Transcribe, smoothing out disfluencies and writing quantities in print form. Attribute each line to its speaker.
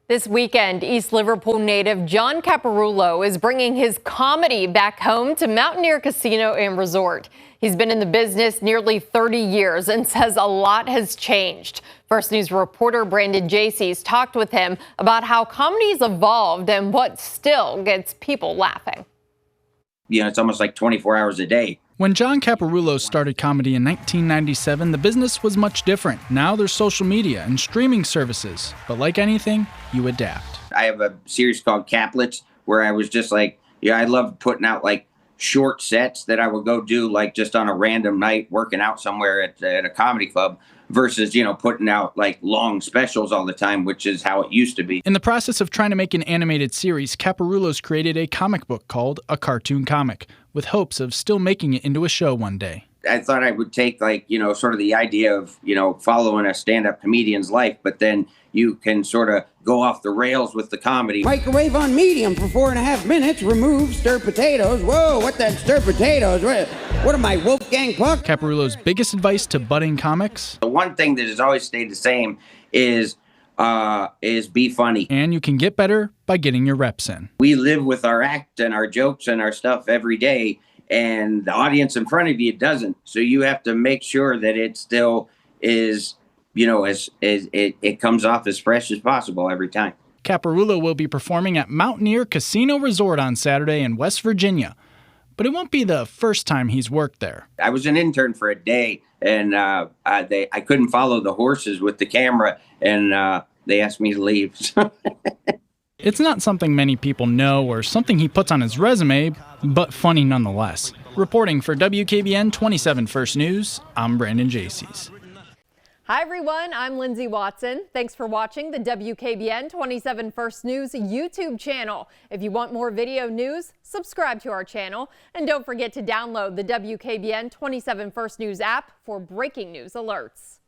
Speaker 1: This weekend, East Liverpool native John Caparulo is bringing his comedy back home to Mountaineer Casino and Resort. He's been in the business nearly 30 years and says a lot has changed. First News reporter Brandon Jaycees talked with him about how comedy's evolved and what still gets people laughing.
Speaker 2: It's almost like 24 hours a day.
Speaker 3: When John Caparulo started comedy in 1997, the business was much different. Now there's social media and streaming services. But like anything, you adapt.
Speaker 2: I have a series called Caplets where I was just like, I love putting out like short sets that I would go do like just on a random night working out somewhere at a comedy club versus, putting out like long specials all the time, which is how it used to be.
Speaker 3: In the process of trying to make an animated series, Caparulo's created a comic book called A Cartoon Comic, with hopes of still making it into a show one day.
Speaker 2: I thought I would take sort of the idea of, following a stand-up comedian's life, but then you can sort of go off the rails with the comedy.
Speaker 4: Microwave on medium for 4.5 minutes. Remove stir potatoes. Whoa, what that stir potatoes? What am I, Wolfgang Puck?
Speaker 3: Caparulo's biggest advice to budding comics?
Speaker 2: The one thing that has always stayed the same is be funny.
Speaker 3: And you can get better by getting your reps in.
Speaker 2: We live with our act and our jokes and our stuff every day, and the audience in front of you doesn't. So you have to make sure that it still is, it comes off as fresh as possible every time.
Speaker 3: Caparulo will be performing at Mountaineer Casino Resort on Saturday in West Virginia. But it won't be the first time he's worked there.
Speaker 2: I was an intern for a day, and I couldn't follow the horses with the camera, and they asked me to leave.
Speaker 3: It's not something many people know or something he puts on his resume, but funny nonetheless. Reporting for WKBN 27 First News, I'm Brandon Jaycees.
Speaker 1: Hi everyone, I'm Lindsay Watson. Thanks for watching the WKBN 27 First News YouTube channel. If you want more video news, subscribe to our channel. And don't forget to download the WKBN 27 First News app for breaking news alerts.